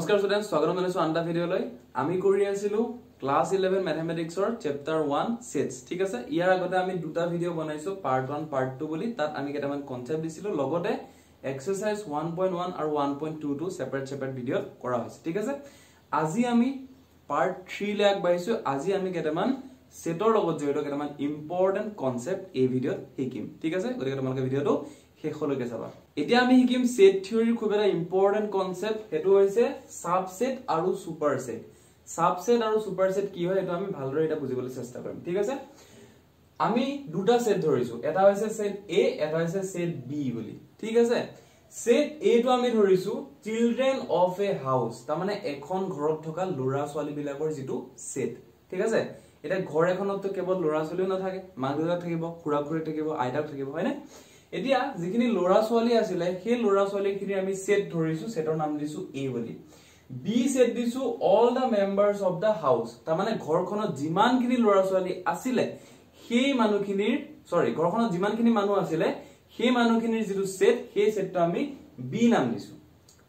নমস্কাৰ স্টুডেন্টস স্বাগতম জনাইছো আনটা ভিডিঅলৈ আমি কৰি আছিলো ক্লাস 11 ম্যাথমেটিক্সৰ চ্যাপ্টাৰ 1 সেটস ঠিক আছে ইয়াৰ আগতে আমি দুটা ভিডিও বনাইছো পাৰ্ট 1 পাৰ্ট 2 বুলি তাত আমি কেটামান কনসেপ্ট দিছিলো লগতে এক্সাৰসাইজ 1.1 আৰু 1.2 টু সেপাৰেট ভিডিও কৰা হৈছে ঠিক আছে আজি আমি পাৰ্ট 3 লৈ আগবাঢ়িছো আজি আমি কেটামান সেটৰ লগত জড়িত কেটামান ইম্পৰ্টেন্ট কনসেপ্ট এই ভিডিওত শিকিম ঠিক আছে গতিকে তোমালোকে ভিডিওটো শেষলৈকে চাবা এতিয়া আমি শিকিম সেট থিওৰিৰ খুব এটা ইম্পৰ্টেন্ট কনসেপ্ট হেতু হৈছে সাবসেট আৰু সুপাৰসেট সাবসেট আৰু সুপাৰসেট কি হয় এটো আমি ভালদৰে এটা বুজিবলৈ চেষ্টা কৰিম ঠিক আছে আমি দুটা সেট ধৰিছো এটা হৈছে সেট A এটা হৈছে সেট B বুলি ঠিক আছে সেট A টো আমি ধৰিছো চিলড্ৰেন অফ এ হাউস তা মানে এখন ঘৰত থকা লৰা ছোৱালী বিলাকৰ যেটো সেট ঠিক আছে এটা ঘৰ এখনত তো কেৱল লৰা ছোৱালীও নাথাকে মাক দেউতাক থাকিব খুৰা খুৰী থাকিব আইতাক থাকিব হয়নে এতিয়া যিখিনি লৰা ছোৱালী আছিল সেই লৰা ছোৱালীখিনি আমি সেট ধৰিছো সেটৰ নাম দিছো A বুলি B সেট দিছো all the members of the house তা মানে ঘৰখনত যিমানখিনি লৰা ছোৱালী আছিল সেই মানুহখিনিৰ ঘৰখনত যিমানখিনি মানুহ আছিল সেই মানুহখিনিৰ যেটো সেট সেই সেটটো আমি B নাম দিছো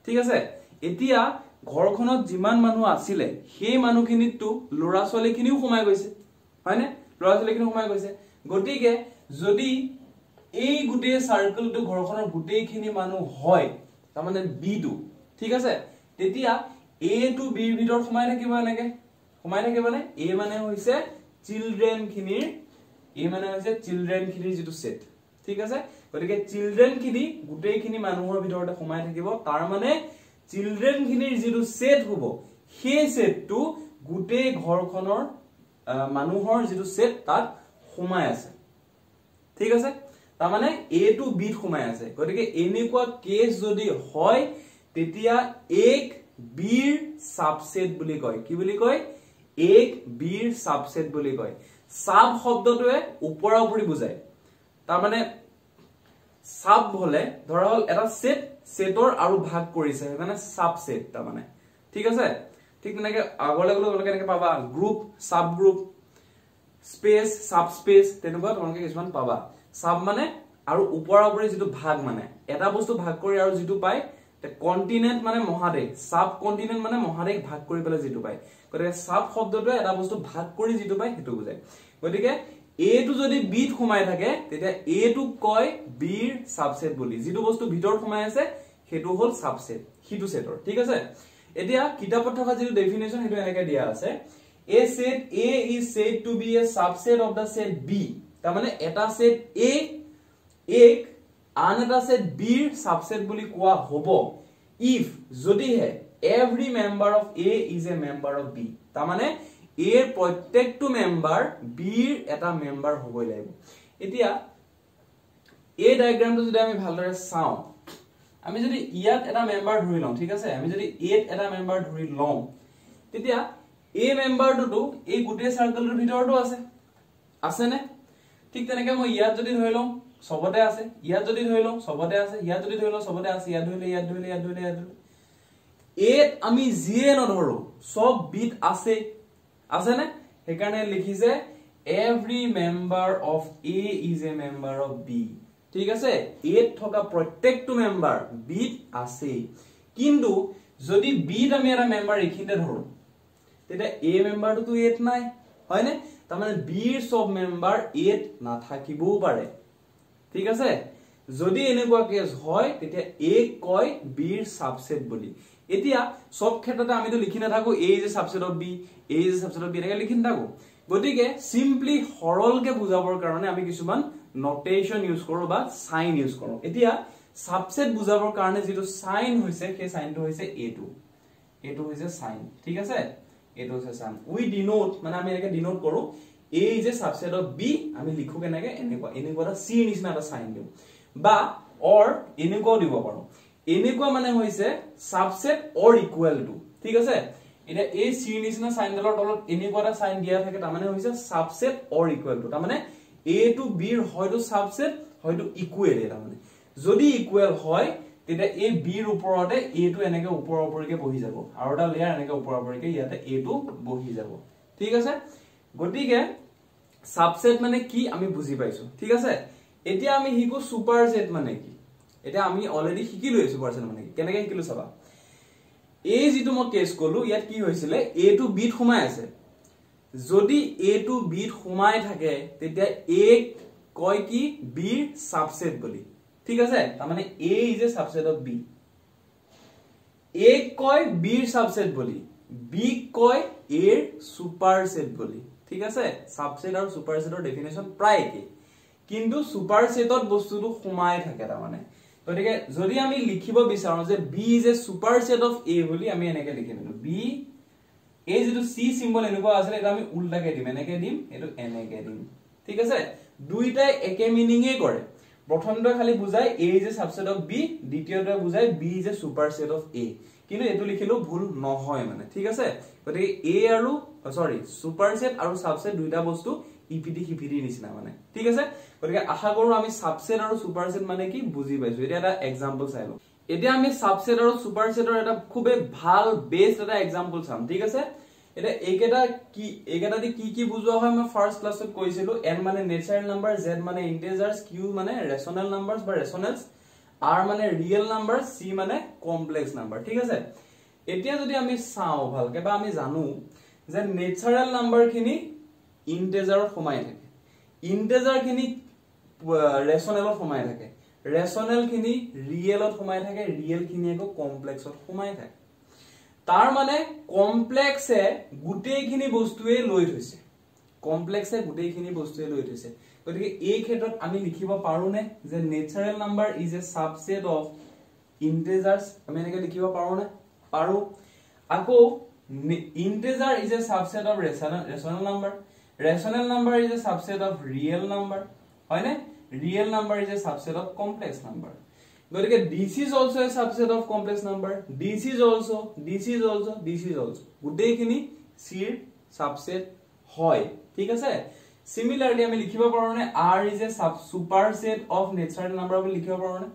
ঠিক আছে এতিয়া ঘৰখনত যিমান মানুহ আছিল সেই মানুহখিনিটো লৰা ছোৱালীখিনিও সোমাই গৈছে হয়নে লৰা ছোৱালীখিনি সোমাই গৈছে গটিকে যদি এই গুটে সাৰ্কেলটো ঘৰখনৰ গুটেখিনি মানুহ হয় তা মানে B টো ঠিক আছে তেতিয়া A টু B ৰ ভিতৰত সোমাই থাকিব এনেকে সোমাই থাকিবনে A মানে হৈছে চিলড্ৰেন খিনিৰ যেটো সেট ঠিক আছে গতিকে চিলড্ৰেন খিনি গুটেখিনি মানুহৰ ভিতৰতে সোমাই থাকিব তাৰ মানে চিলড্ৰেন খিনিৰ যেটো সেট হ'ব সেই সেটটো গুটে ঘৰখনৰ মানুহৰ যেটো সেট তাত সোমাই আছে ঠিক আছে তা মানে A টু B ত সোমাই আছে গতিকে এনেকুৱা কেস যদি হয় তেতিয়া এক B ৰ সাবসেট বুলি কয় কি বুলি কয় এক B ৰ সাবসেট বুলি কয় সাব শব্দটোৱে ওপৰা ওপৰি বুজায় তাৰ মানে সাব হলে ধৰা হল এটা সেটৰ আৰু ভাগ কৰিছে মানে সাবসেট তা মানে ঠিক আছে ঠিক তেনেকে আগলৈ গলে তোমালোকে এনেকে পাবা group sub group space sub space তেনেকুৱা তোমালোকে কিছুমান পাবা সাব মানে আৰু ওপৰা ওপৰি যেটো ভাগ মানে এটা বস্তু ভাগ কৰি আৰু যেটো পায় তে কন্টিনেন্ট মানে মহাদেশ সাব কন্টিনেন্ট মানে মহাদেশ ভাগ কৰি পেলে যেটো পায় গতিকে সাব শব্দটো এটা বস্তু ভাগ কৰি যেটো পায় হেতু বুজায় গতিকে A টো যদি B ত সোমাই থাকে তেতিয়া A টো কয় B ৰ সাবসেট বুলি যেটো বস্তু ভিতৰত সোমাই আছে হেতু হল সাবসেট হিটু সেটৰ ঠিক আছে এতিয়া কিতাপত থকা যেটো ডেফিনেশন হেতু এনেকৈ দিয়া আছে A set A is said to be a subset of the set B তাৰ মানে এটা সেট A এক আন এটা সেট B ৰ সাবসেট বুলি কোৱা হ'ব if যদি হে every member of A is a member of B তাৰ মানে A ৰ প্ৰত্যেকটো মেম্বাৰ B ৰ এটা মেম্বাৰ হ'বই লাগিব এতিয়া এই ডায়াগ্ৰামটো যদি আমি ভালদৰে চাও আমি যদি ইয়াত এটা মেম্বাৰ ধৰি লওঁ ঠিক আছে আমি যদি এত এটা মেম্বাৰ ধৰি লওঁ তেতিয়া এই মেম্বাৰটো এই গুটে সাৰ্কেলৰ ভিতৰটো আছে নে ঠিক তেনেকৈ মই ইয়াত যদি ধৰি লওঁ সবতে আছে ইয়াত যদি ধৰি লওঁ সবতে আছে ইয়াত যদি ধৰি লওঁ সবতে আছে ইয়াত ধৰিলে এত আমি জিয়ে নধৰো সব বিট আছে নে হেকাৰণে লিখিছে every member of A is a member of B ঠিক আছে এত থকা প্ৰত্যেকটো মেম্বাৰ বিট আছে কিন্তু যদি বিট আমি এটা মেম্বাৰ এখিনতে ধৰো তেতিয়া A মেম্বাৰটো এত নাই হয়নে তাৰ মানে B ৰ সব মেম্বাৰ এত নাথাকিবও পাৰে ঠিক আছে যদি এনেকুৱা কেস হয় তেতিয়া A কয় B ৰ সাবসেট বুলি এতিয়া সব ক্ষেত্ৰতে আমিতো লিখি না থাকো A is a subset of B A is a subset of B এনেকৈ লিখি থাকো গতিকে সিম্পলি সৰলকে বুজাবৰ কাৰণে আমি কিছুমান নোটেশন ইউজ কৰো বা সাইন ইউজ কৰো এতিয়া সাবসেট বুজাবৰ কাৰণে যেটো সাইন হৈছে সেই সাইনটো হৈছে এটো হৈছে সাইন ঠিক আছে এটো হৈছে সাইন উই ডিনোট মানে আমি এনেকৈ ডিনোট কৰো A is a subset of B আমি লিখো কেনেকৈ এনেকুৱা এটা C নিচিনা এটা সাইন দিও বা অৰ এনেকুৱা দিব পাৰো এনেকুৱা মানে হৈছে সাবসেট অৰ ইকুৱেল টু ঠিক আছে এটা A C নিচিনা সাইন ডালৰ তলত এনেকুৱা এটা সাইন দিয়া থাকে তাৰ মানে হৈছে সাবসেট অৰ ইকুৱেল টু তাৰ মানে A টু B ৰ হয়তো সাবসেট হয়তো ইকুৱেল এটা মানে যদি ইকুৱেল হয় তেতিয়া এই B ৰ ওপৰতে A টো এনেকৈ ওপৰ ওপৰকে বহি যাব আৰু এটা লেয়াৰ এনেকৈ ওপৰ ওপৰকে ইয়াতে A টো বহি যাব ঠিক আছে গটিকে সাবসেট মানে কি আমি বুজি পাইছো ঠিক আছে এতিয়া আমি হিকো সুপাৰসেট মানে কি এটা আমি অলৰেডি শিকিলো সুপাৰসেট মানে কি কেনেকৈ শিকিলো চাবা এই যেটো মই কেস কলো ইয়াত কি হৈছিলে a টু b ত সোমাই আছে যদি a টু b ত সোমাই থাকে তেতিয়া a কয় কি b ৰ সাবসেট বুলি ঠিক আছে তাৰ মানে a is a subset of b a কয় b ৰ সাবসেট বুলি b কয় a ৰ সুপাৰসেট বুলি ঠিক আছে সাবসেট আৰু সুপাৰসেটৰ ডেফিনেশন প্ৰায় কি কিন্তু সুপাৰসেটত বস্তুটো সোমাই থাকে তাৰ মানে গতিকে যদি আমি লিখিব বিচাৰো যে b is a superset of a বুলি আমি এনেকে লিখি দিলো b a যেটো c সিম্বল এনেকুৱা আছে এটা আমি উল্টাকে দিম এনেকে দিম এটো এনেকে দিম ঠিক আছে দুইটাই একে মিনিংয়ে কৰে প্ৰথমটো খালি বুজাই a is a subset of b দ্বিতীয়টো বুজাই b is a superset of a কিন্তু এটো লিখিলো ভুল নহয় মানে ঠিক আছে গতিকে a আৰু সৰি সুপাৰসেট আৰু সাবসেট দুইটা বস্তু ইপিডি হিপিডি নিচিনা মানে ঠিক আছে গতিকে আশা কৰো আমি সাবসেট আৰু সুপাৰসেট মানে কি বুজি পাইছো এটা এটা এক্সাম্পল চাইলো এতিয়া আমি সাবসেট আৰু সুপাৰসেটৰ এটা খুবে ভাল বেস এটা এক্সাম্পল চাম ঠিক আছে এটা এইকেটা দি কি বুজোৱা হয় মই ফাৰ্স্ট ক্লাছত কৈছিলো n মানে নেচাৰেল নাম্বাৰ z মানে ইন্টিজাৰ্স q মানে ৰেশনাল নাম্বাৰস বা ৰেশনেলস r মানে ৰিয়েল নাম্বাৰ c মানে কমপ্লেক্স নাম্বাৰ ঠিক আছে এতিয়া যদি আমি চাও ভালকে বা আমি জানো যে নেচাৰেল নাম্বাৰখিনি ইন্টিজাৰত সোমাই থাকে ইন্টিজাৰখিনি ৰেশনেলত সোমাই থাকে ৰেশনেলখিনি ৰিয়েলত সোমাই থাকে ৰিয়েলখিনি আকৌ কমপ্লেক্সত সোমাই থাকে তাৰ মানে কমপ্লেক্সে গুটেইখিনি বস্তুৱে লৈ থৈছে কমপ্লেক্সে গুটেইখিনি বস্তুৱে লৈ থৈছে গতিকে এই ক্ষেত্ৰত আমি লিখিব পাৰো নে যে natural number is a subset of integers আমি এনেকে লিখিব পাৰো নে পাৰো আকৌ integer is a subset of rational number rational number is a subset of real number হয় না real number is a subset of complex number গতিকে this is also a subset of complex number this is also গুটেইখিনি c ৰ subset হয় ঠিক আছে similarly আমি লিখিব পাৰো নে r is a superset of natural number বুলি লিখিব পাৰো নে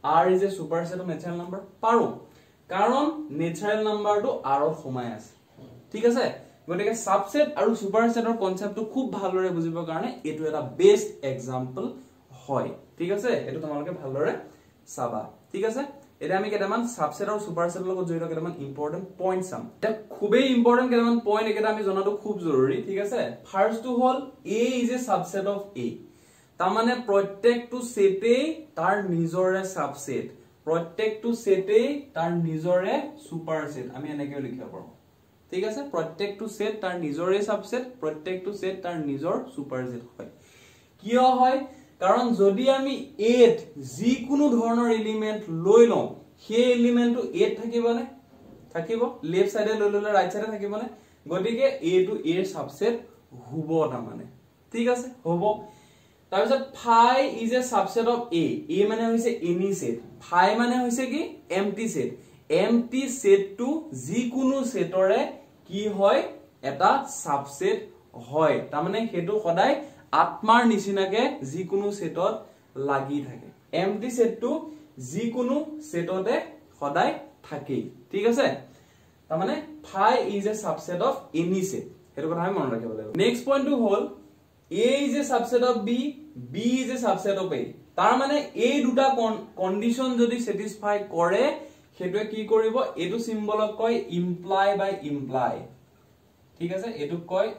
r is a superset of natural number পাৰো কাৰণ natural number টো r ত সোমাই আছে ঠিক আছে গতিকে সাবসেট আৰু সুপাৰসেটৰ কনসেপ্টটো খুব ভালৰে বুজিবৰ কাৰণে এটো এটা বেস্ট এক্সাম্পল হয় ঠিক আছে এটো তোমালোকে ভালৰে চাবা ঠিক আছে এটা আমি কেটামান সাবসেট আৰু সুপাৰসেটৰ লগত জড়িত কেটামান ইম্পৰ্টেন্ট পইণ্ট চাম এটা খুবেই ইম্পৰ্টেন্ট কেটামান পইণ্ট এটা আমি জনাটো খুব জৰুৰী ঠিক আছে ফাৰ্স্ট টু হল a is a subset of a তাৰ মানে প্ৰত্যেকটো সেটে তাৰ নিজৰে সাবসেট প্ৰত্যেকটো সেটে তাৰ নিজৰে সুপাৰসেট আমি এনেকৈ লিখিব পাৰো ঠিক আছে প্ৰত্যেকটো সেট তাৰ নিজৰে সাবসেট প্ৰত্যেকটো সেট তাৰ নিজৰ সুপাৰসেট হয় কিয় হয় কাৰণ যদি আমি a ত যি কোনো ধৰণৰ এলিমেন্ট লৈ লওঁ সেই এলিমেন্টটো a ত থাকিবনে থাকিব লেফট সাইডে লৈ ললে ৰাইট সাইডে থাকিবনে গতিকে a টু a ৰ সাবসেট হ'ব না মানে ঠিক আছে হ'ব তাৰপিছত phi is a subset of a মানে হৈছে any set phi মানে হৈছে কি empty set টো যি কোনো সেটৰে কি হয় এটা সাবসেট হয় তাৰ মানে হেতু সদায় আত্মাৰ নিচিনাকে যি কোনো সেটত লাগি থাকে এমটি সেটটো যি কোনো সেটতে সদায় থাকে ঠিক আছে তাৰ মানে phi is a subset of any set হেতু কথা আমি মনত ৰাখিব লাগিব নেক্সট পইণ্টটো হল a is a subset of b is a subset of a তাৰ মানে এই দুটা কন্ডিশন যদি স্যাটিসফাই কৰে হেতুৱে কি কৰিব এটো সিম্বলক কয় ইমপ্লাই বাই ইমপ্লাই ঠিক আছে এটো কয়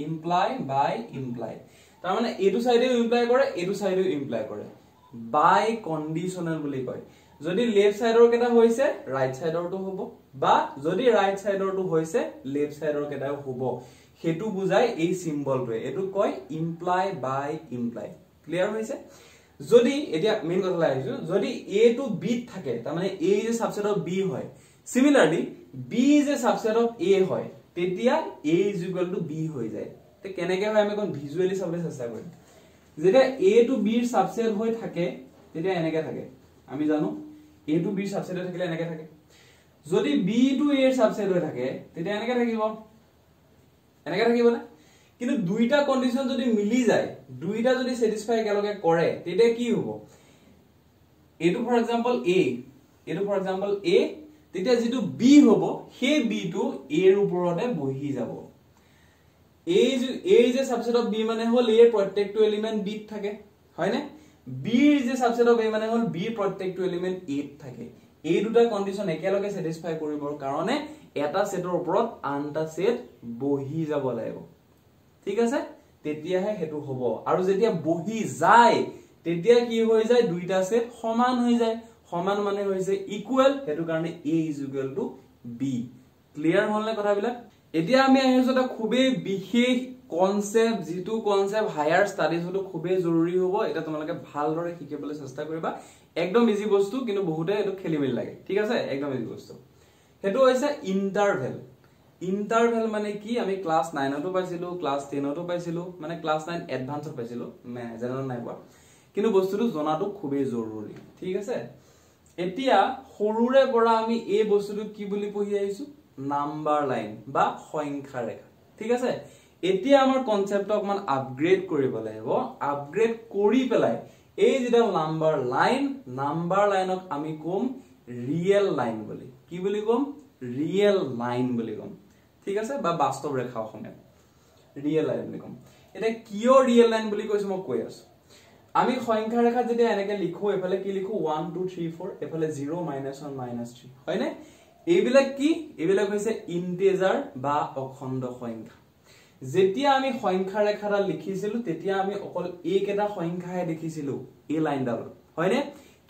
ইমপ্লাই বাই ইমপ্লাই তাৰ মানে এটো সাইডেও ইমপ্লাই কৰে এটো সাইডেও ইমপ্লাই কৰে বাই কন্ডিশনাল বুলি কয় যদি লেফট সাইডৰ কেটা হৈছে ৰাইট সাইডৰটো হ'ব বা যদি ৰাইট সাইডৰটো হৈছে লেফট সাইডৰ কেটাও হ'ব হেতু বুজাই এই সিম্বলটোৱে এটো কয় ইমপ্লাই বাই ইমপ্লাই ক্লিয়াৰ হৈছে যদি এতিয়া মেইন কথা লাগাইছো যদি a টু b থাকে তাৰ মানে a is a subset of b হয় similarly b is a subset of a হয় তেতিয়া a is equal to b হৈ যায় তে কেনেকৈ হয় আমি কোন ভিজুয়ালি চাবলৈ চেষ্টা কৰিম যেতিয়া a টু b ৰ সাবসেট হৈ থাকে তেতিয়া এনেকৈ থাকে আমি জানো a টু b ৰ সাবসেট থাকিলে এনেকৈ থাকে যদি b টু a ৰ সাবসেট হৈ থাকে তেতিয়া এনেকৈ থাকিব না কিন্তু দুইটা কন্ডিশন যদি মিলি যায় দুইটা যদি স্যাটিসফাই একেলগে কৰে তেতিয়া কি হ'ব এটো ফৰ এক্সাম্পল a তেতিয়া যেটো b হ'ব সেই b টো a ৰ ওপৰতে বহি যাব a is a subset of b মানে হল a ৰ প্ৰত্যেকটো এলিমেন্ট b ত থাকে হয় না b is a subset of a মানে হল b ৰ প্ৰত্যেকটো এলিমেন্ট a ত থাকে এই দুটা কন্ডিশন একেলগে স্যাটিসফাই কৰিবৰ কাৰণে এটা সেটৰ ওপৰত আনটা সেট বহি যাব লাগিব ঠিক আছে তেতিয়াহে হেতু হ'ব আৰু যেতিয়া বহি যায় তেতিয়া কি হৈ যায় দুইটা সেট সমান হৈ যায় সমান মানে হৈছে ইকুৱেল হেতু কাৰণে a = b ক্লিয়াৰ হ'লনে কথাবিলাক এতিয়া আমি আহিছো এটা খুবেই বিশেষ কনসেপ্ট যেটো কনসেপ্ট হায়াৰ ষ্টাডিজ হলো খুবেই জৰুৰী হ'ব এটা তোমালোকে ভালদৰে শিকিবলৈ চেষ্টা কৰিবা একদম ইজি বস্তু কিন্তু বহুতে এটো খেলিমেলি লাগে ঠিক আছে একদম ইজি বস্তু হেতু হৈছে ইন্টাৰভেল ইন্টাৰভেল মানে কি আমি ক্লাস 9 তো পাইছিলো ক্লাস 10 তো পাইছিলো মানে ক্লাস 9 এডভান্সত পাইছিলো মে জেনাৰেল নাই পোৱা কিন্তু বস্তুটো জনাটো খুবেই জৰুৰী ঠিক আছে এতিয়া সৰুৰে পৰা আমি এই বস্তুটো কি বুলি পঢ়ি আহিছো নাম্বাৰ লাইন বা সংখ্যা ৰেখা ঠিক আছে এতিয়া আমাৰ কনসেপ্ট অকমান আপগ্ৰেড কৰিব লাগিব আপগ্ৰেড কৰি পেলাই এই যেটা নাম্বাৰ লাইনক আমি কম ৰিয়েল লাইন বুলি কি বুলি কম ৰিয়েল লাইন বুলি কম ঠিক আছে বা বাস্তৱ ৰেখা অসমে ৰিয়েল লাইন বুলি কম এটা কিয় ৰিয়েল লাইন বুলি কৈছো মই কৈ আছো আমি সংখ্যা ৰেখা যদি এনেকে লিখো এফালে কি লিখো 1 2 3 4 এফালে 0 -1 -3 হয়নে এইবিলাক কি এইবিলাক হৈছে ইন্টিজাৰ বা অখণ্ড সংখ্যা যেতিয়া আমি সংখ্যা ৰেখাটা লিখিছিলো তেতিয়া আমি অকল এইকেটা সংখ্যাহে দেখিছিলো এই লাইনডাল হয়নে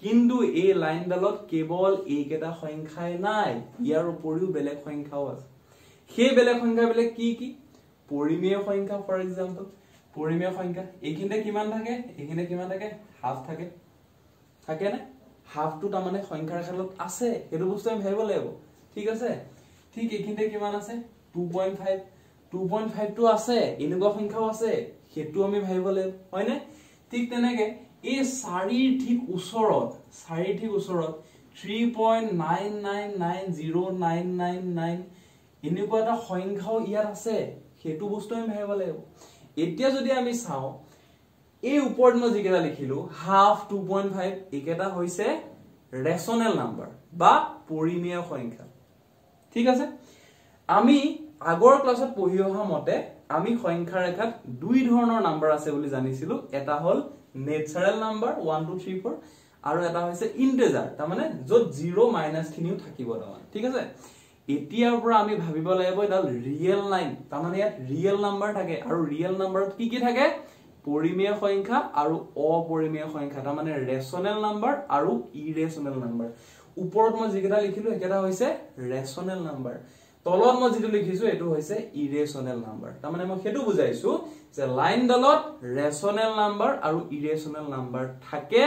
কিন্তু এই লাইনডালত কেৱল এইকেটা সংখ্যাই নাই ইয়াৰ উপৰিও বেলেগ সংখ্যাও আছে সেই বেলেগ সংখ্যাবিলাক কি কি পৰিমেয় সংখ্যা ফৰ এক্সাম্পল পৰিমেয় সংখ্যা এইখিনিতে কিমান থাকে এইখিনিতে কিমান থাকে হাফ থাকে থাকে না হাফটো তাৰ মানে সংখ্যা ৰেখাত আছে এটো বস্তু আমি ভাবিব লাগিব ঠিক আছে ঠিক এইখিনিতে কিমান আছে 2.5 2.5 টো আছে এনেকুৱা সংখ্যাও আছে হেতু আমি ভাবিব লাগিব হয়নে ঠিক তেনেকে এই চাৰিৰ ঠিক ওচৰত 3.9990999 এনেকুৱা এটা সংখ্যাও ইয়াত আছে হেতু বস্তু আমি ভাবিব লাগিব এতিয়া যদি আমি চাও এই ওপৰত মই যিকেটা লিখিলো হাফ 2.5 একেটা হৈছে ৰেশনেল নাম্বাৰ বা পৰিমেয় সংখ্যা ঠিক আছে আমি আগৰ ক্লাছত পঢ়ি অহা মতে আমি সংখ্যা ৰেখাত দুই ধৰণৰ নাম্বাৰ আছে বুলি জানিছিলো এটা হল নেচাৰেল নাম্বাৰ 1 2 3 4 আৰু এটা হৈছে ইন্টিজাৰ তাৰ মানে যত 0 মাইনাস খিনিও থাকিব তাৰমানে ঠিক আছে এতিয়াৰ পৰা আমি ভাবিব লাগিব এটা ৰিয়েল লাইন তাৰ মানে ইয়াত ৰিয়েল নাম্বাৰ থাকে আৰু ৰিয়েল নাম্বাৰত কি কি থাকে পৰিমেয় সংখ্যা আৰু অপৰিমেয় সংখ্যা তাৰ মানে ৰেশনেল নাম্বাৰ আৰু ইৰেশনেল নাম্বাৰ ওপৰত মই যিকেটা লিখিলো একেটা হৈছে ৰেশনেল নাম্বাৰ তলত মই যেটো লিখিছো এটো হৈছে ইৰেশনেল নাম্বাৰ তাৰ মানে মই হেতু বুজাইছো যে লাইন ডালত ৰেশনেল নাম্বাৰ আৰু ইৰেশনেল নাম্বাৰ থাকে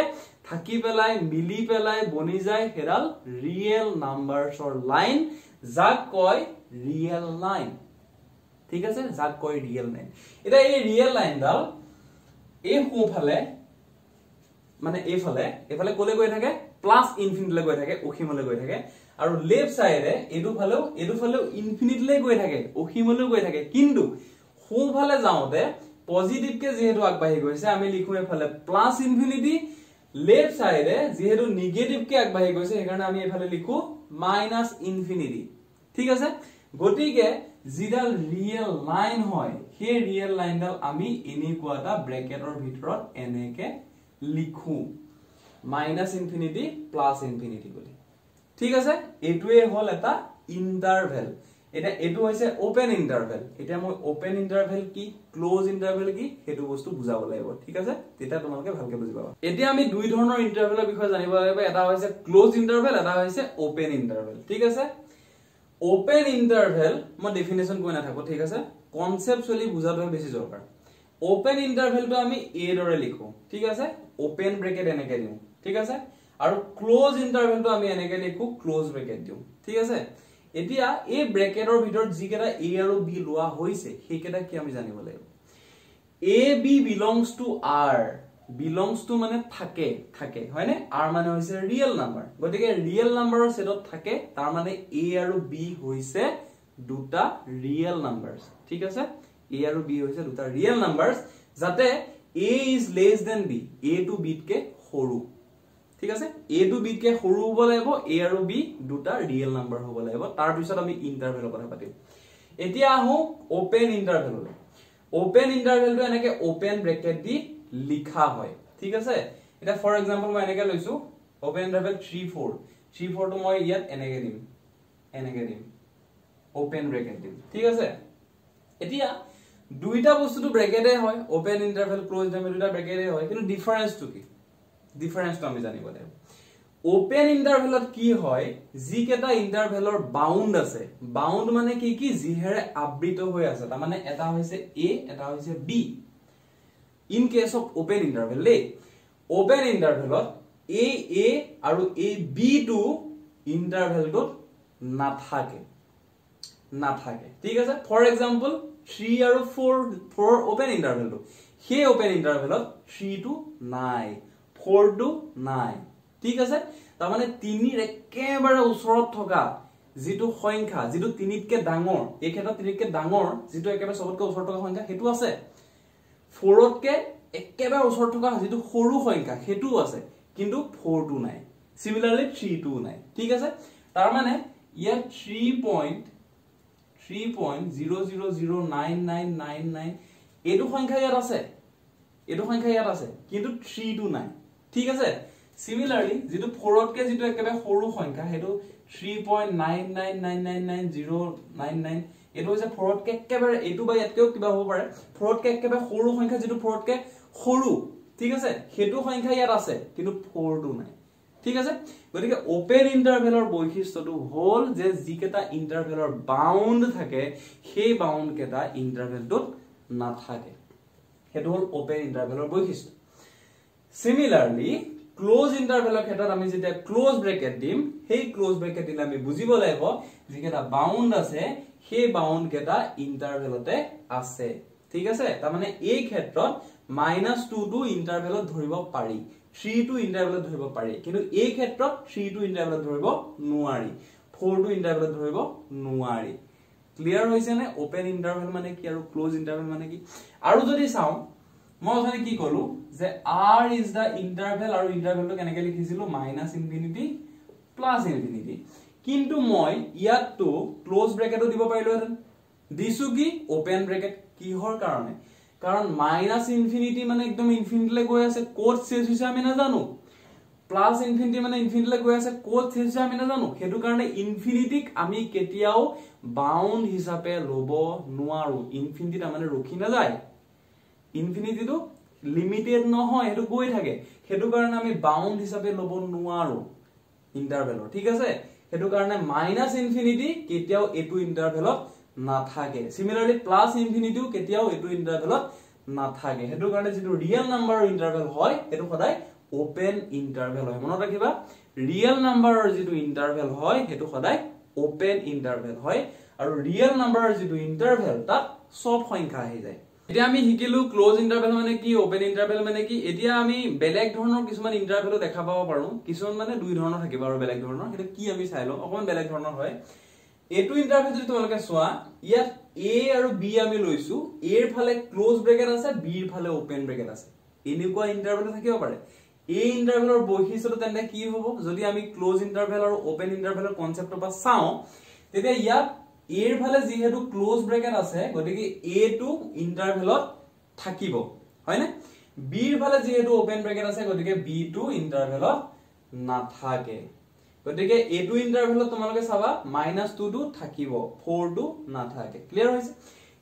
থাকি পেলাই মিলি পেলাই বনি যায় হেৰাল ৰিয়েল নাম্বাৰছৰ লাইন যাক কয় ৰিয়েল লাইন ঠিক আছে যাক কয় ৰিয়েল লাইন এটা এই ৰিয়েল লাইন ডাল এই সোফালে মানে এফালে কোলে গৈ থাকে প্লাস ইনফিনিটিলে গৈ থাকে অসীমলৈ গৈ থাকে আৰু লেফট সাইডে এডু ফালেও ইনফিনিটিলে গৈ থাকে অসীমলৈ গৈ থাকে কিন্তু সোফালে যাওতে পজিটিভ কে যেহেতু আগবাঢ়ি গৈছে আমি লিখো এফালে প্লাস ইনফিনিটি লেফট সাইডে যেহেতু নেগেটিভ কে আগবাঢ়ি গৈছে সেইকাৰণে আমি এফালে লিখো মাইনাস ইনফিনিটি ঠিক আছে গতিকে জিডাল ৰিয়েল লাইন হয় সেই ৰিয়েল লাইনডাল আমি এনেকুৱা এটা ব্ৰেকেটৰ ভিতৰত এনেকে লিখো মাইনাস ইনফিনিটি প্লাস ইনফিনিটি বুলি ঠিক আছে এটোৱে হল এটা ইন্টাৰভেল এটা এটো হৈছে ওপেন ইন্টাৰভেল এটা মই ওপেন ইন্টাৰভেল কি ক্লোজ ইন্টাৰভেল কি হেতু বস্তু বুজাব লাগিব ঠিক আছে তেতিয়া তোমালোকে ভালকে বুজি পাবা এতিয়া আমি দুই ধৰণৰ ইন্টাৰভেলৰ বিষয়ে জানিব লাগিব এটা হৈছে ক্লোজ ইন্টাৰভেল এটা হৈছে ওপেন ইন্টাৰভেল ঠিক আছে ওপেন ইন্টাৰভেল মই ডেফিনেশন কৈ না থাকো ঠিক আছে কনসেপচুয়ালি বুজাটো বেছি দৰকাৰ ওপেন ইন্টাৰভেলটো আমি এ দৰে লিখো ঠিক আছে ওপেন ব্ৰেকেট এনেকে দিও ঠিক আছে আৰু ক্লোজ ইন্টাৰভেলটো আমি এনেকে লিখো ক্লোজ ব্ৰেকেট দিও ঠিক আছে এতিয়া এই ব্ৰেকেটৰ ভিতৰত যিকেটা a আৰু b লোৱা হৈছে সেইকেটা কি আমি জানিব লাগিব a b belongs to r belongs to মানে থাকে হয়নে r মানে হৈছে ৰিয়েল নাম্বাৰ গতিকে ৰিয়েল নাম্বাৰৰ সেটত থাকে তাৰ মানে a আৰু b হৈছে দুটা ৰিয়েল নাম্বাৰস ঠিক আছে a আৰু b হৈছে দুটা ৰিয়েল নাম্বাৰস যাতে a is less than b a to b কে সৰু ঠিক আছে a to b কে সৰু হ'ব লাগিব a আৰু b দুটা ৰিয়েল নাম্বাৰ হ'ব লাগিব তাৰ পিছত আমি ইন্টাৰভেলৰ কথা পাতিম এতিয়া আহো ওপেন ইন্টাৰভেলটো এনেকে ওপেন ব্ৰেকেট দি লিখা হয় ঠিক আছে এটা ফৰ এক্সাম্পল মই এনেকে লৈছো ওপেন ইন্টাৰভেল 3 4 3 4 টো মই ইয়াত এনেকে দিম ওপেন ব্ৰেকেট দিম ঠিক আছে এতিয়া দুইটা বস্তুটো ব্ৰেকেটে হয় ওপেন ইন্টাৰভেল ক্লোজ ইন্টাৰভেল দুইটা ব্ৰেকেটে হয় কিন্তু ডিফাৰেন্সটো কি ডিফাৰেন্সটো আমি জানিব লাগিব ওপেন ইন্টাৰভেলত কি হয় যি কেটা ইন্টাৰভেলৰ বাউন্ড আছে বাউন্ড মানে কি কি জিহেৰে আবৃত হৈ আছে তাৰ মানে এটা হৈছে a এটা হৈছে b in case of open interval লে ওপেন ইন্টাৰভেলত a আৰু a b টো ইন্টাৰভেলটো নাথাকে ঠিক আছে ফৰ এক্সাম্পল 3 আৰু 4 ওপেন ইন্টাৰভেলটো সেই ওপেন ইন্টাৰভেলত 3 টো নাই 4 টো নাই ঠিক আছে তাৰ মানে 3 ৰ একেবাৰে ওচৰত থকা যেটো সংখ্যা যেটো 3 তকে ডাঙৰ এই ক্ষেত্ৰত 3 তকে ডাঙৰ যেটো একেবাৰে সবতকৈ ওচৰত থকা সংখ্যা হেতু আছে 4 তকে একেবাৰে ওচৰত থকা যেটো সৰু সংখ্যা হেতু আছে কিন্তু 4 টো নাই সিমিলাৰলি 3 টো নাই ঠিক আছে তাৰ মানে ইয়াত 3.0009999 এটো সংখ্যা ইয়াত আছে কিন্তু 3 টো নাই ঠিক আছে Similarly, যেটো 4 তকে যেটো একেবাৰে সৰু সংখ্যা হেতু 3.9999999 এটো হৈছে 4 তকে একেবাৰে এটো বা ইয়াতকেও কিবা হ'ব পাৰে 4 তকে একেবাৰে সৰু সংখ্যা যেটো 4 তকে সৰু ঠিক আছে হেতু সংখ্যা ইয়াত আছে কিন্তু 4 টো নাই ঠিক আছে গতিকে ওপেন ইন্টাৰভেলৰ বৈশিষ্ট্যটো হ'ল যে যিকেটা ইন্টাৰভেলৰ বাউন্ড থাকে সেই বাউন্ড কেটা ইন্টাৰভেলটোত নাথাকে হেতু হ'ল ওপেন ইন্টাৰভেলৰ বৈশিষ্ট্য Similarly ক্লোজ ইন্টাৰভেলৰ ক্ষেত্ৰত আমি যেতিয়া ক্লোজ ব্ৰেকেট দিম সেই ক্লোজ ব্ৰেকেট দিলে আমি বুজিব লাগিব যিকেটা বাউন্ড আছে সেই বাউন্ড কেটা ইন্টাৰভেলতে আছে ঠিক আছে তাৰ মানে এই ক্ষেত্ৰত -2 টো ইন্টাৰভেলত ধৰিব পাৰি 3 টো ইন্টাৰভেলত ধৰিব পাৰি কিন্তু এই ক্ষেত্ৰত 3 টো ইন্টাৰভেলত ধৰিব নোৱাৰি 4 টো ইন্টাৰভেলত ধৰিব নোৱাৰি ক্লিয়াৰ হৈছে নে ওপেন ইন্টাৰভেল মানে কি আৰু ক্লোজ ইন্টাৰভেল মানে কি আৰু যদি চাও মই ওখানে কি কলো যে r is the interval আৰু ইন্টাৰভেলটো কেনেকৈ লিখিছিলো -infinity +infinity কিন্তু মই ইয়াতটো ক্লোজ ব্ৰেকেটও দিব পাৰিলোহেতেন দিছো কি ওপেন ব্ৰেকেট কিহৰ কাৰণে কাৰণ -infinity মানে একদম ইনফিনিটিলৈ গৈ আছে কোড শেষ হৈছে আমি নাজানো +infinity মানে ইনফিনিটিলৈ গৈ আছে কোড শেষ হৈছে আমি নাজানো হেতু কাৰণে ইনফিনিটিক আমি কেতিয়াও বাউন্ড হিচাপে লব নোৱাৰো ইনফিনিটি মানে ৰখি না যায় ইনফিনিটি তো লিমিটেড নহয় হেতু গৈ থাকে হেতু কাৰণে আমি বাউন্ড হিচাপে লব নোৱাৰো ইন্টাৰভেলৰ ঠিক আছে হেতু কাৰণে -infinity কেতিয়াও এটো ইন্টাৰভেলত নাথাকে সিমিলাৰলি +infinity কেতিয়াও এটো ইন্টাৰভেলত নাথাকে হেতু কাৰণে যেটো ৰিয়েল নাম্বাৰৰ ইন্টাৰভেল হয় হেতু সদায় ওপেন ইন্টাৰভেল হয় মনত ৰাখিবা ৰিয়েল নাম্বাৰৰ যেটো ইন্টাৰভেল হয় হেতু সদায় ওপেন ইন্টাৰভেল হয় আৰু ৰিয়েল নাম্বাৰৰ যেটো ইন্টাৰভেল তাত সব সংখ্যা আহি যায় এতিয়া আমি শিকিলো ক্লোজ ইন্টাৰভেল মানে কি ওপেন ইন্টাৰভেল মানে কি এতিয়া আমি বেলেগ ধৰণৰ কিছুমান ইন্টাৰভেল দেখা পাব পাৰো কিছুমান মানে দুই ধৰণৰ থাকিব আৰু বেলেগ ধৰণৰ এটা কি আমি চাই লও অকমান বেলেগ ধৰণৰ হয় এটো ইন্টাৰভেল যদি তোমালোকে চোৱা ইয়াত a আৰু b আমি লৈছো a ৰ ফালে ক্লোজ ব্ৰেকেট আছে b ৰ ফালে ওপেন ব্ৰেকেট আছে এনেকুৱা ইন্টাৰভেল থাকিব পাৰে এই ইন্টাৰভেলৰ বৈশিষ্ট্যটো তেনে কি হ'ব যদি আমি ক্লোজ ইন্টাৰভেল আৰু ওপেন ইন্টাৰভেলৰ কনসেপ্টৰ পৰা চাও তেতিয়া ইয়াত a ৰ ফালে যেহেতু ক্লোজ ব্ৰেকেট আছে গতিকে a টো ইন্টাৰভেলত থাকিব হয়নে b ৰ ফালে যেহেতু ওপেন ব্ৰেকেট আছে গতিকে b টো ইন্টাৰভেলত নাথাকে গতিকে a টো ইন্টাৰভেলত তোমালোকে চাবা -2 টো থাকিব 4 টো নাথাকে ক্লিয়াৰ হৈছে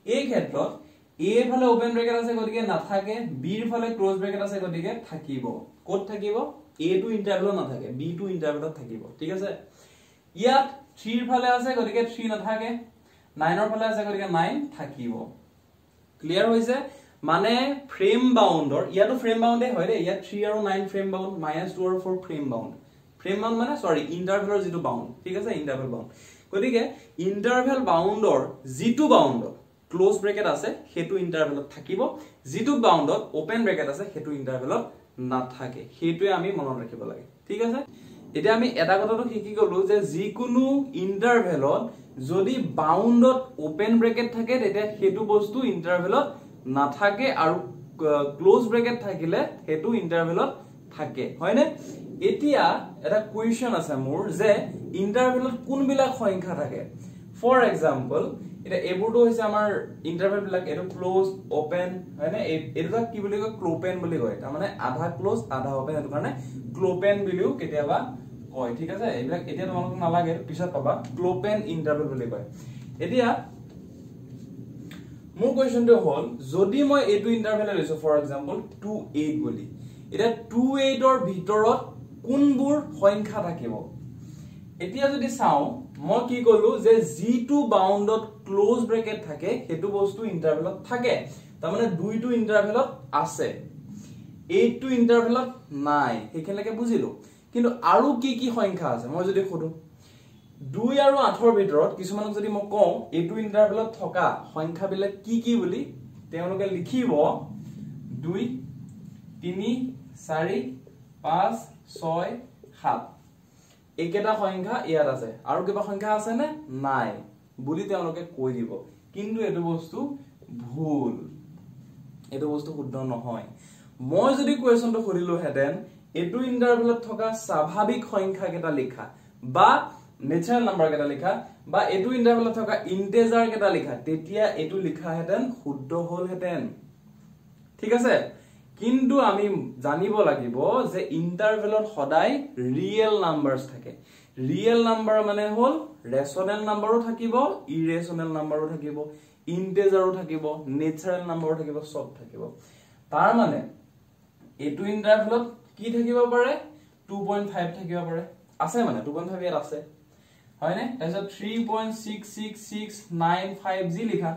এই ক্ষেত্ৰত a ৰ ফালে ওপেন ব্ৰেকেট আছে গতিকে নাথাকে b ৰ ফালে ক্লোজ ব্ৰেকেট আছে গতিকে থাকিব ক'ত থাকিব a টো ইন্টাৰভেলত নাথাকে b টো ইন্টাৰভেলত থাকিব ঠিক আছে ইয়াত 3 ৰ ফালে আছে গতিকে 3 নাথাকে 9 ৰ ফালে আছে গতিকে 9 থাকিব ক্লিয়াৰ হৈছে মানে ফ্ৰেম বাউন্ডৰ ইয়াটো ফ্ৰেম বাউন্ডে হয় দে ইয়াত 3 আৰু 9 ফ্ৰেম বাউন্ড -2 আৰু 4 ফ্ৰেম বাউন্ড মানে সৰি ইন্টাৰভেলৰ যেটো বাউন্ড ঠিক আছে ইন্টাৰভেল বাউন্ড গতিকে ইন্টাৰভেল বাউন্ডৰ যেটো বাউন্ডত ক্লোজ ব্ৰেকেট আছে হেতু ইন্টাৰভেলত থাকিব যেটো বাউন্ডত ওপেন ব্ৰেকেট আছে হেতু ইন্টাৰভেলত নাথাকে হেতুৱে আমি মনত ৰাখিব লাগে ঠিক আছে এতিয়া আমি এটা কথাটো শিকি গলো যে যিকোনো ইন্টাৰভেলত যদি বাউন্ডত ওপেন ব্ৰেকেট থাকে তেতিয়া হেতু বস্তু ইন্টাৰভেলত নাথাকে আৰু ক্লোজ ব্ৰেকেট থাকিলে হেতু ইন্টাৰভেলত থাকে হয়নে এতিয়া এটা কোৱেশ্চন আছে মোৰ যে ইন্টাৰভেলত কোনবিলাক সংখ্যা থাকে ফৰ এক্সাম্পল এটা এবোৰটো হৈছে আমাৰ ইন্টাৰভেল বিলাক এটো ক্লোজ ওপেন হয়নে এটো কি বুলি কয় ক্লোপেন বুলি কয় তাৰ মানে আধা ক্লোজ আধা ওপেন এটো কাৰণে ক্লোপেন বুলিও কেতিয়াবা কয় ঠিক আছে এইবিলাক এতিয়া তোমালোক নালাগে পিছত পাবা ক্লোপেন ইন্টাৰভেল বুলি কয় এতিয়া মোৰ কোৱেশ্চনটো হল যদি মই এটো ইন্টাৰভেল লৈছো ফৰ এক্সাম্পল 2 8 বুলি এটা 2 8 ৰ ভিতৰত কোনবোৰ সংখ্যা থাকিব এতিয়া যদি চাও মই কি কলো যে g2 বাউন্ডত ক্লোজ ব্ৰেকেট থাকে হেতু বস্তু ইন্টাৰভেলত থাকে তাৰ মানে 2 টো ইন্টাৰভেলত আছে 8 টো ইন্টাৰভেলত নাই হেকেলৈকে বুজিলো কিন্তু আৰু কি সংখ্যা আছে মই যদি খুদু 2 আৰু 8 ৰ ভিতৰত কিছুমানক যদি মই কওঁ এটো ইন্টাৰভেলত থকা সংখ্যা বিলে কি বুলি তেওঁলোকে লিখিব 2 3 4 5 6 7 একেটা সংখ্যা ইয়াত আছে আৰু কিবা সংখ্যা আছে নে নাই বুলি তেওঁলোকে কৈ দিব কিন্তু এটো বস্তু ভুল এটো বস্তু শুদ্ধ নহয় মই যদি কোৱেশ্চনটো কৰিলো হেতেন এটো ইন্টাৰভেলত থকা স্বাভাৱিক সংখ্যা কেটা লিখা বা নেচাৰেল নাম্বাৰ কেটা লিখা বা এটো ইন্টাৰভেলত থকা ইন্টিজাৰ কেটা লিখা তেতিয়া এটো লিখা হেতেন শুদ্ধ হল হেতেন ঠিক আছে কিন্তু আমি জানিব লাগিব যে ইন্টাৰভেলত সদায় ৰিয়েল নাম্বাৰস থাকে ৰিয়েল নাম্বাৰ মানে হল ৰেশনেল নাম্বাৰো থাকিব ইৰেশনেল নাম্বাৰো থাকিব ইন্টিজাৰো থাকিব নেচাৰেল নাম্বাৰো থাকিব সব থাকিব তাৰ মানে এটো ইন্টাৰভেলত কি থাকিব পাৰে 2.5 থাকিব পাৰে আছে মানে 2.5 ইয়াত আছে হয় নে তাৰপিছত 3.66695 জি লিখা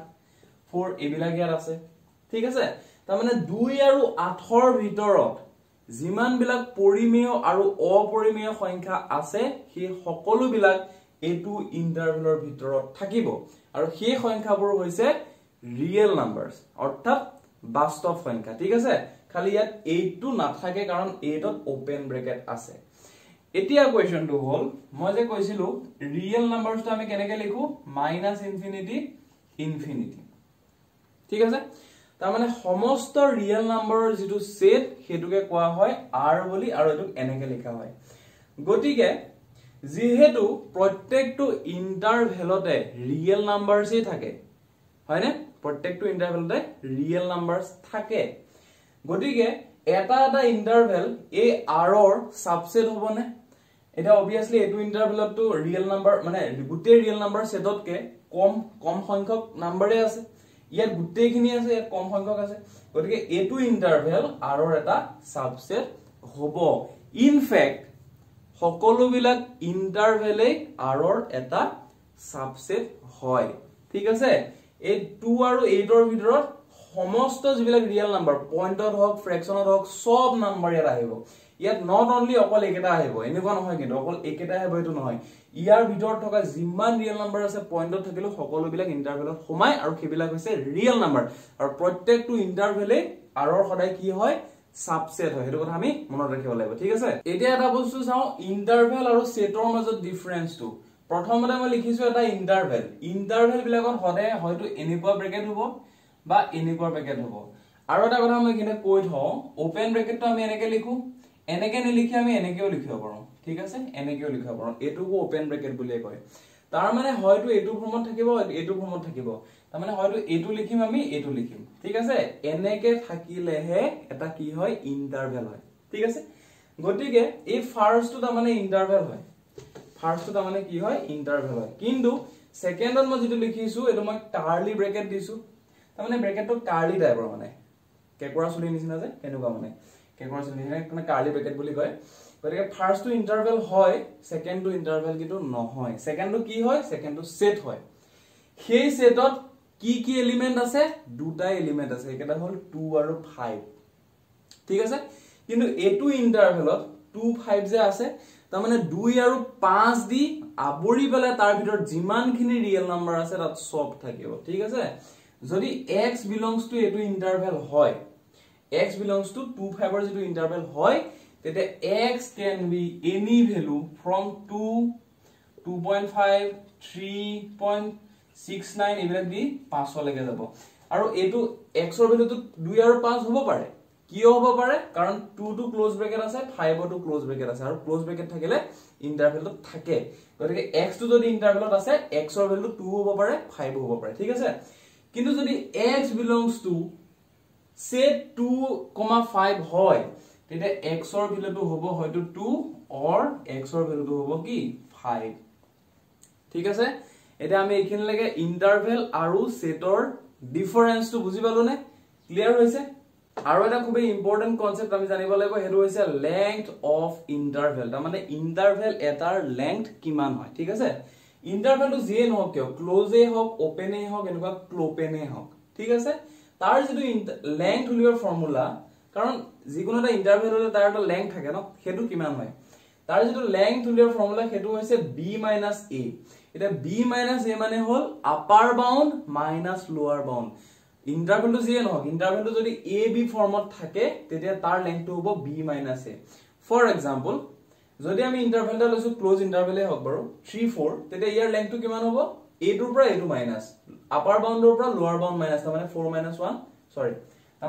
4 এবিলাক ইয়াত আছে ঠিক আছে তাৰ মানে 2 আৰু 8 ৰ ভিতৰত যিমান বিলাক পৰিমেয় আৰু অপৰিমেয় সংখ্যা আছে সেই সকলো বিলাক এটো ইন্টাৰভেলৰ ভিতৰত থাকিব আৰু সেই সংখ্যাবোৰ হৈছে ৰিয়েল নাম্বাৰস অৰ্থাৎ বাস্তৱ সংখ্যা ঠিক আছে খালি ইয়াত 8 টো নাথাকে কাৰণ 8 ত ওপেন ব্ৰেকেট আছে এতিয়া কোৱেশ্চনটো হল মই যে কৈছিলো ৰিয়েল নাম্বাৰসটো আমি কেনেকৈ লিখো -ইনফিনিটি ইনফিনিটি ঠিক আছে তাৰ মানে সমস্ত ৰিয়েল নাম্বাৰৰ যেটো সেট হেতুকে কোৱা হয় r বুলি আৰু এটো এনেকৈ লিখা হয় গটিকে যেহেতু প্ৰত্যেকটো ইন্টাৰভেলতে ৰিয়েল নাম্বাৰসই থাকে হয় নে প্ৰত্যেকটো ইন্টাৰভেলতে ৰিয়েল নাম্বাৰস থাকে গটিকে এটা ইন্টাৰভেল এই r ৰ সাবসেট হবনে এটা অবিয়াসলি এটো ইন্টাৰভেলত তো ৰিয়েল নাম্বাৰ মানে গুটে ৰিয়েল নাম্বাৰ সেটতকে কম সংখ্যক নাম্বাৰে আছে ইয়াত গুটেখিনি আছে ইয়াত কম সংখ্যক আছে গটিকে এটো ইন্টাৰভেল r ৰ এটা সাবসেট হ'ব ইন ফ্যাক্ট সকলো বিলাক ইন্টাৰভেলে r ৰ এটা সাবসেট হয় ঠিক আছে এই 2 আৰু 8 ৰ ভিতৰত সমস্ত যিবিলাক ৰিয়েল নাম্বাৰ পইণ্টত হক ফ্ৰেকশনত হক সব নাম্বাৰ ইয়াত আহিব ইয়াত নট অনলি অকল একেটা আহিব এনেকুৱা নহয় কিন্তু অকল একেটা আহিব এটো নহয় ইয়াৰ ভিতৰত থকা যিমান ৰিয়েল নাম্বাৰ আছে পইণ্টত থাকিলে সকলো বিলাক ইন্টাৰভেলত সোমাই আৰু কিবিলাক হৈছে ৰিয়েল নাম্বাৰ আৰু প্ৰত্যেকটো ইন্টাৰভেলে r ৰ সদায় কি হয় সাবসেট হয় হেতু কথা আমি মনত ৰাখিব লাগিব ঠিক আছে এতিয়া এটা বস্তু চাও ইন্টাৰভেল আৰু সেটৰ মাজত ডিফাৰেন্সটো প্ৰথমতে মই লিখিছো এটা ইন্টাৰভেল বিলাকত সদায় হয়তো এনেকুৱা ব্ৰেকেট হ'ব বা এনেকুৱা ব্ৰেকেট হ'ব আৰু এটা কথা মই কিনে কৈ থওঁ ওপেন ব্ৰেকেটটো আমি এনেকৈ লিখো এনেকৈ নিলিখি আমি এনেকৈও লিখিব পাৰো ঠিক আছে এনেকৈও লিখিব পাৰো এটোকো ওপেন ব্ৰেকেট বুলি কয় তাৰ মানে হয়তো এটো ফৰ্মত থাকিব এটো ফৰ্মত থাকিব তাৰ মানে হয়তো এটো লিখিম আমি এটো লিখিম ঠিক আছে এনেকৈ থাকিলেহে এটা কি হয় ইন্টাৰভেল হয় ঠিক আছে গটিকে এই ফাৰ্স্টটো তাৰ মানে ইন্টাৰভেল হয় ফাৰ্স্টটো তাৰ মানে কি হয় ইন্টাৰভেল হয় কিন্তু সেকেন্ডত মই যেটো লিখিছো এটো মই কাৰ্লি ব্ৰেকেট দিছো তাৰ মানে ব্ৰেকেটটো কাৰ্লি টাইপৰ মানে কেকুৰা চুলি নিচিনা যে এনেকুৱা মানে কেকুৰা চুলি নিচিনা মানে কাৰ্লি ব্ৰেকেট বুলি কয় গতিকে ফাৰ্স্টটো ইন্টাৰভেল হয় সেকেন্ডটো ইন্টাৰভেল কিন্তু নহয় সেকেন্ডটো কি হয় সেকেন্ডটো সেট হয় সেই সেটত কি এলিমেন্ট আছে দুটা এলিমেন্ট আছে এটা হল 2 আৰু 5 ঠিক আছে কিন্তু এটো ইন্টাৰভেলত 2 5 যে আছে তাৰ মানে 2 আৰু 5 দি আবৰি পেলে তাৰ ভিতৰত যিমানখিনি ৰিয়েল নাম্বাৰ আছে তাত সব থাকিব ঠিক আছে যদি x belongs to এটো ইন্টাৰভেল হয় x belongs to 2 5 ৰ যেটো ইন্টাৰভেল হয় তেতে x can be any value from 2 2.5 3.69 এবিলাক দি 5 লৈকে যাব আৰু এটো x ৰ ভ্যালুটো 2 আৰু 5 হ'ব পাৰে কিয় হ'ব পাৰে কাৰণ 2 টো ক্লোজ ব্ৰেকেট আছে 5 টো ক্লোজ ব্ৰেকেট আছে আৰু ক্লোজ ব্ৰেকেট থাকিলে ইন্টাৰভেলটো থাকে গতিকে x টো যদি ইন্টাৰভেলত আছে x ৰ ভ্যালু 2 হ'ব পাৰে 5 হ'ব পাৰে ঠিক আছে কিন্তু যদি x belongs to set 2,5 হয় তেতিয়া x ৰ ভ্যালুটো হ'ব হয়তো 2 or x ৰ ভ্যালুটো হ'ব কি 5 ঠিক আছে এটা আমি এইখিনি লাগে ইন্টারভেল আৰু সেটৰ ডিফাৰেন্সটো বুজি পালো নে ক্লিয়াৰ হৈছে আৰু এটা খুব ইম্পৰ্টেন্ট কনসেপ্ট আমি জানিব লাগিব হেতু হৈছে লেংথ অফ ইন্টাৰভেল তাৰ মানে ইন্টাৰভেল এটাৰ লেংথ কিমান হয় ঠিক আছে ইন্টাৰভেলটো যিয়ে নহওক কিয় ক্লোজে হওক ওপেনে হওক এনেকুৱা ক্লোপেনে হওক ঠিক আছে তাৰ যেটো লেংথ উলিওৰ ফৰ্মুলা কাৰণ যিকোনো এটা ইন্টাৰভেল হলে তাৰ এটা লেংথ থাকে ন হেতু কিমান হয় তাৰ যেটো লেংথ উলিওৰ ফৰ্মুলা হেতু হৈছে b - a এটা b - a মানে হল আপাৰ বাউন্ড মাইনাস লোৱাৰ বাউন্ড ইন্টাৰভেলটো যিয়ে নহওক ইন্টাৰভেলটো যদি a b ফৰ্মত থাকে তেতিয়া তাৰ লেংথটো হ'ব b - a ফৰ এক্সাম্পল যদি আমি ইন্টাৰভেলটা লৈছো ক্লোজ ইন্টাৰভেলে হওক বাৰু 3 4 তেতিয়া ইয়াৰ লেংথটো কিমান হ'ব a টুৰ পৰা a টু মাইনাস আপাৰ বাউন্ডৰ পৰা লোৱাৰ বাউন্ড মাইনাস মানে 4 - 1 সৰি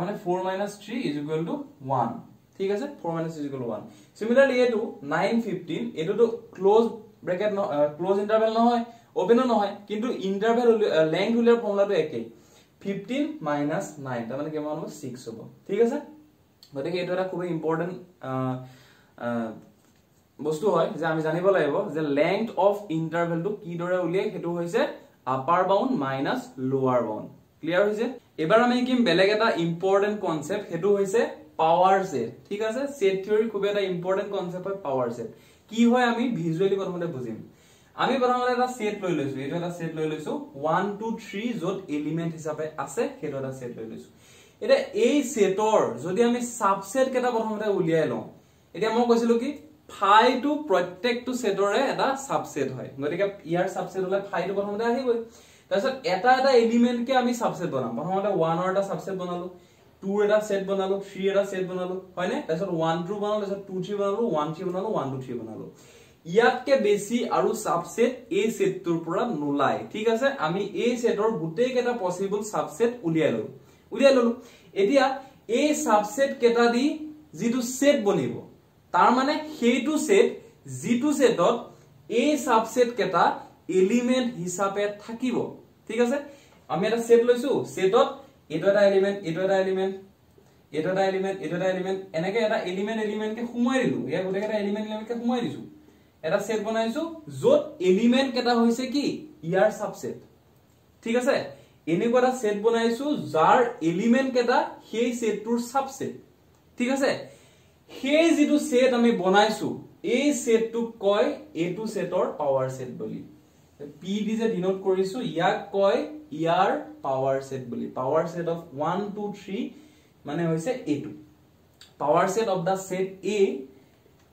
মানে 4 - 3 = 1 ঠিক আছে 4 - 3 = 1 সিমিলারলি a2 9 15 এটোটো ক্লোজ ব্র্যাকেট ক্লোজ ইন্টারভেল নহয় ওপেনও নহয় কিন্তু ইন্টারভেল লেংথ উলিয়াৰ ফৰ্মুলাটো একেই 15 - 9 তাৰ মানে কিমান হ'ব 6 হ'ব ঠিক আছে গতিকে এটো এটা খুব ইম্পৰ্টেন্ট বস্তু হয় যে আমি জানিব লাগিব যে লেংথ অফ ইন্টাৰভেলটো কি দৰে উলিয়াই হেতু হৈছে আপাৰ বাউন্ড মাইনাস লোৱাৰ বাউন্ড ক্লিয়াৰ হৈছে এবাৰ আমি কিম বেলেগ এটা ইম্পৰ্টেন্ট কনসেপ্ট হেতু হৈছে পাৱাৰ সেট ঠিক আছে সেট থিওৰি খুব এটা ইম্পৰ্টেন্ট কনসেপ্ট হয় পাৱাৰ সেট কি হয় আমি ভিজুৱেলি প্ৰথমতে বুজিম আমি প্ৰথমতে এটা সেট লৈ লৈছো এটো এটা সেট লৈ লৈছো 1 2 3 যত এলিমেন্ট হিচাপে আছে হেতু এটা সেট লৈ লৈছো এটা এই সেটৰ যদি আমি সাবসেট কেটা প্ৰথমতে উলিয়াই লওঁ এতিয়া মই কৈছিলো কি phi to প্ৰত্যেকটো সেটৰে এটা সাবসেট হয় গতিকে ইয়াৰ সাবসেট হলে phi to প্ৰথমতে আহিবই তাৰছত এটা এটা এলিমেন্ট কে আমি সাবসেট বনাম প্ৰথমতে 1 ৰ এটা সাবসেট বনালো 2 এটা সেট বনালো 3 এটা সেট বনালো হয়নে তাৰছত 1 2 বনালো তাৰছত 2 3 বনালো 1 3 বনালো 1 2 3 বনালো ইয়াতকে বেছি আৰু সাবসেট এই সেটটোৰ পৰা নোলাই ঠিক আছে আমি এই সেটৰ গুটেই কেটা পসিবল সাবসেট উলিয়াই ললো এতিয়া এই সাবসেট কেটা দি যেটো সেট বনিব তাৰ মানে হেইটো সেট যেটো সেটত এই সাবসেট কেটা এলিমেন্ট হিচাপে থাকিব ঠিক আছে আমি এটা সেট লৈছো সেটত এটো এটা এলিমেন্ট এটো এটা এলিমেন্ট এটো এটা এলিমেন্ট এটো এটা এলিমেন্ট এনেকে এটা এলিমেন্ট কে সুমাই দিলো ইয়া গুটেই এটা এলিমেন্ট কে সুমাই দিছো এটা সেট বনাইছো যত এলিমেন্ট কেটা হৈছে কি ইয়াৰ সাবসেট ঠিক আছে এনেকুৱা এটা সেট বনাইছো যাৰ এলিমেন্ট কেটা সেই সেটটোৰ সাবসেট ঠিক আছে সেই যেটো সেট আমি বনাইছো এই সেটটো কয় এটো সেটৰ পাৱাৰ সেট বুলি p দি যে ডিনোট কৰিছো ইয়াক কয় ইয়াৰ পাৱাৰ সেট বুলি পাৱাৰ সেট অফ 1 2 3 মানে হৈছে a2 power set of the set a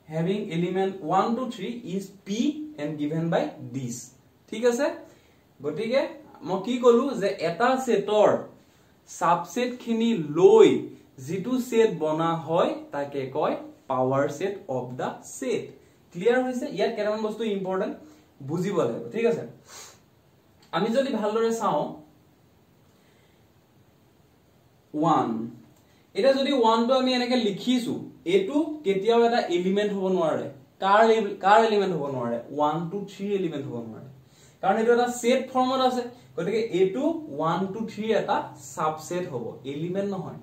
having element 1 2 3 is p and given by this ঠিক আছে গটিকে মই কি কলো যে এটা সেটৰ সাবসেট খিনি লৈ যেটো সেট বনা হয় তাকে কয় power set of the set clear হৈছে ইয়াত কেটামান বস্তু ইম্পৰ্টেন্ট বুজিব লাগিব ঠিক আছে আমি যদি ভালদৰে চাও 1 এটা যদি 1 টো আমি এনেকে লিখিছো এটো কেতিয়াও এটা এলিমেন্ট হ'ব নোৱাৰে কাৰ এলিমেন্ট হ'ব নোৱাৰে 1 2 3 এলিমেন্ট হ'ব নোৱাৰে কাৰণ এটো এটা সেট ফৰ্মত আছে গতিকে এটো 1 2 3 এটা সাবসেট হ'ব এলিমেন্ট নহয়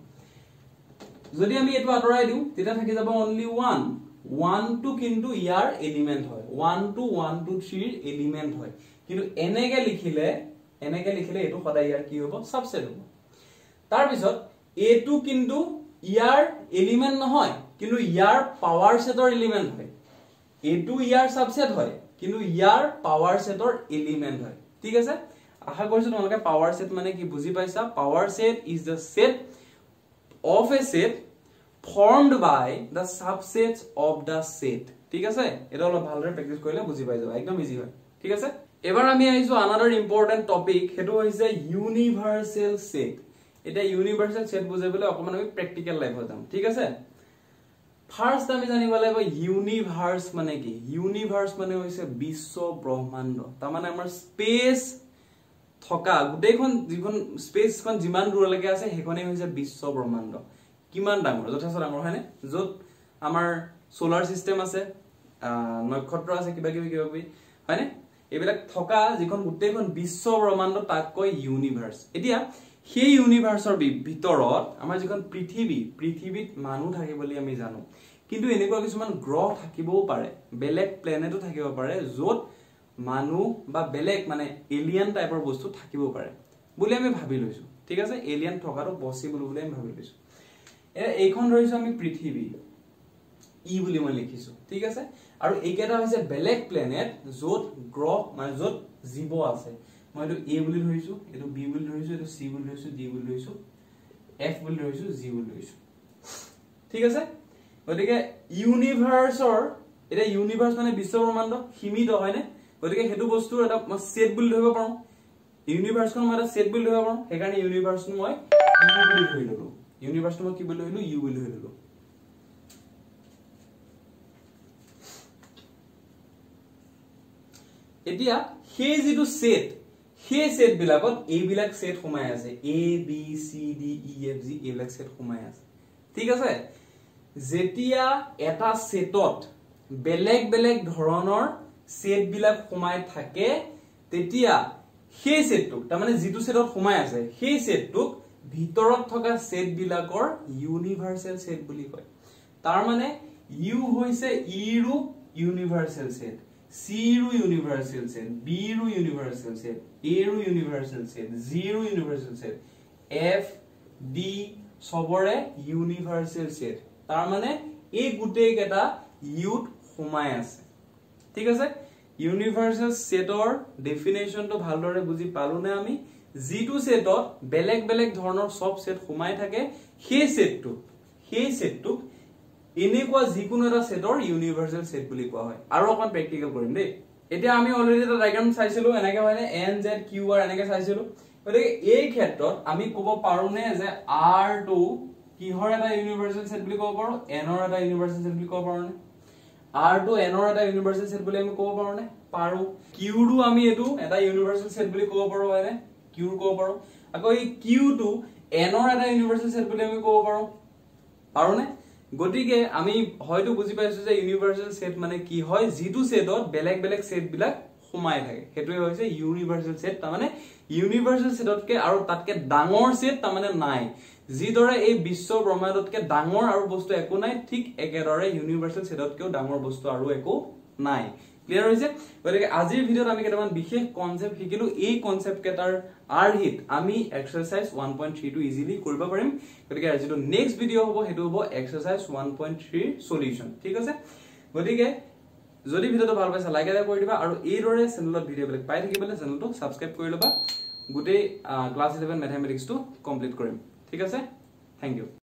যদি আমি এটো আতৰাই দিও তেতিয়া থাকি যাব অনলি 1 1 2 কিন্তু ইয়াৰ এলিমেন্ট হয় 1 2 1 2 3 এৰ এলিমেন্ট হয় কিন্তু এনেকে লিখিলে এটো সদায় ইয়াৰ কি হ'ব সাবসেট হ'ব তাৰ পিছত a2 কিন্তু ইয়াৰ এলিমেন্ট নহয় কিন্তু ইয়াৰ পাৱাৰ সেটৰ এলিমেন্ট হয় a2 ইয়াৰ সাবসেট হয় কিন্তু ইয়াৰ পাৱাৰ সেটৰ এলিমেন্ট হয় ঠিক আছে আশা কৰিছো তোমালোকে পাৱাৰ সেট মানে কি বুজি পাইছা power set is the set of a set formed by the subsets of the set ঠিক আছে এটা অলপ ভালদৰে প্ৰেক্টিস কৰিলে বুজি পাই যাবা একদম ইজি হয় ঠিক আছে এবাৰ আমি আইছো another important topic হেতু হৈছে universal set এটা ইউনিভার্সাল সেট বুজাবলৈ অকমান আমি প্ৰ্যাকটিক্যাল লাইফত যাম ঠিক আছে ফাৰ্স্ট আমি জানিব লাগিব ইউনিভাৰ্স মানে কি ইউনিভাৰ্স মানে হৈছে বিশ্ব ব্ৰহ্মাণ্ড তাৰ মানে আমাৰ স্পেস থকা গুটেইখন যিখন স্পেসখন যিমান দূৰলৈকে আছে হেখনে হৈছে বিশ্ব ব্ৰহ্মাণ্ড কিমান ডাঙৰ যথেষ্ট ডাঙৰ হয়নে যত আমাৰ সোলাৰ সিস্টেম আছে নক্ষত্ৰ আছে কিবা কিবি হয়নে এবিলাক থকা যিখন গুটেইখন বিশ্ব ব্ৰহ্মাণ্ড তাক কয় ইউনিভাৰ্স এতিয়া সেই ইউনিভাৰ্সৰ ভিতৰত আমাৰ যিখন পৃথিৱীত মানুহ থাকে বুলি আমি জানো কিন্তু এনেকুৱা কিছুমান গ্ৰহ থাকিবও পাৰে বেলেগ প্লেনেটো থাকিব পাৰে য'ত মানুহ বা বেলেগ মানে এলিয়ান টাইপৰ বস্তু থাকিব পাৰে বুলি আমি ভাবি লৈছো ঠিক আছে এলিয়ান থকাটো পসিবল বুলি আমি ভাবি লৈছো এইখন ধৰিছো আমি পৃথিৱী ই বুলি মই লিখিছো ঠিক আছে আৰু এইকেইটা হৈছে বেলেগ প্লেনেট য'ত গ্ৰহ মানে য'ত জীৱ আছে মই এটো এ বুলি ধৰিছো এটো বি বুলি ধৰিছো এটো সি বুলি ধৰিছো ডি বুলি ধৰিছো এফ বুলি ধৰিছো জি বুলি ধৰিছো ঠিক আছে গতিকে ইউনিভাৰ্সৰ এটা ইউনিভাৰ্স মানে বিশ্বব্ৰহ্মাণ্ড সীমিত হয় নে গতিকে হেতু বস্তু এটা সেট বুলি ধৰিব পাৰো ইউনিভাৰ্সখন মই এটা সেট বুলি ধৰিব পাৰো সেইকাৰণে ইউনিভাৰ্সটো মই ইউ বুলি ধৰি ললো ইউনিভাৰ্সটো মই কি বুলি ধৰিলো ইউ বুলি ধৰি ললো এতিয়া সেই যেটো সেট সেই সেট বিলাকত এই বিলাক সেট সোমাই আছে A B C D E F G এই বিলাক সেট সোমাই আছে ঠিক আছে যেতিয়া এটা সেটত বেলেগ বেলেগ ধৰণৰ সেট বিলাক সোমাই থাকে তেতিয়া সেই সেটটোক তাৰ মানে যেটো সেটত সোমাই আছে সেই সেটটোক ভিতৰত থকা সেট বিলাকৰ ইউনিভাৰ্সাল সেট বুলি কয় তাৰ মানে ইউ হৈছে ই ৰো ইউনিভাৰ্সাল সেট C ৰো ইউনিভাৰ্সাল সেট B ৰো ইউনিভাৰ্সাল সেট A ৰো ইউনিভাৰ্সাল সেট G ৰো ইউনিভাৰ্সাল সেট F D সবৰে ইউনিভাৰ্সাল সেট তাৰ মানে এই গুটেই কেটা ইউত সোমাই আছে ঠিক আছে ইউনিভাৰ্সাল সেটৰ ডেফিনেশনটো ভালদৰে বুজি পালোনে আমি জিটো সেটত বেলেগ বেলেগ ধৰণৰ সব সেট সোমাই থাকে সেই সেটটো এনেকুৱা যিকোনো এটা সেটৰ ইউনিভাৰ্সাল সেট বুলি কোৱা হয় আৰু অকন প্ৰ্যাকটিক্যাল কৰিম দেই এতিয়া আমি অলৰেডি এটা ডায়াগ্ৰাম চাইছিলো এনেকৈ হয়নে n z q r এনেকৈ চাইছিলো গতিকে এই ক্ষেত্ৰত আমি ক'ব পাৰোনে যে r টো কিহৰ এটা ইউনিভাৰ্সাল সেট বুলি ক'ব পাৰো n ৰ এটা ইউনিভাৰ্সাল সেট বুলি ক'ব পাৰোনে r টো n ৰ এটা ইউনিভাৰ্সাল সেট বুলি আমি ক'ব পাৰোনে পাৰো q টো আমি এটো এটা ইউনিভাৰ্সাল সেট বুলি ক'ব পাৰো হয়নে q ক'ব পাৰো আকৌ এই q টো n ৰ এটা ইউনিভাৰ্সাল সেট বুলি আমি ক'ব পাৰো পাৰোনে গটিকে আমি হয়তো বুজি পাইছো যে ইউনিভাৰ্সাল সেট মানে কি হয় যেটো সেটত বেলেগ বেলেগ সেট বিলাক সোমাই থাকে হেতুই হৈছে ইউনিভাৰ্সাল সেট তাৰ মানে ইউনিভাৰ্সাল সেটতকে আৰু তাতকে ডাঙৰ সেট তাৰ মানে নাই যিদৰে এই বিশ্ব ব্ৰহ্মাণ্ডতকে ডাঙৰ আৰু বস্তু একো নাই ঠিক একেদৰে ইউনিভাৰ্সাল সেটতকেও ডাঙৰ বস্তু আৰু একো নাই ক্লিয়াৰ হৈছে গতিকে আজিৰ ভিডিওত আমি কেইটামান বিশেষ কনসেপ্ট শিকিলো এই কনসেপ্ট কেটাৰ আৰহিত আমি এক্সাৰসাইজ 1.3 টো ইজিলি কৰিব পাৰিম গতিকে আজিটো নেক্সট ভিডিও হ'ব হেতু হ'ব এক্সাৰসাইজ 1.3 সলিউশন ঠিক আছে গতিকে যদি ভিডিওটো ভাল পাইছা লাইক এটা কৰি দিবা আৰু এই দৰে চেনেলত ভিডিও বিলাক পাই থাকিবলৈ চেনেলটো সাবস্ক্ৰাইব কৰি লবা গুটেই ক্লাস 11 ম্যাথমেটিক্স টো কমপ্লিট কৰিম ঠিক আছে থ্যাংক ইউ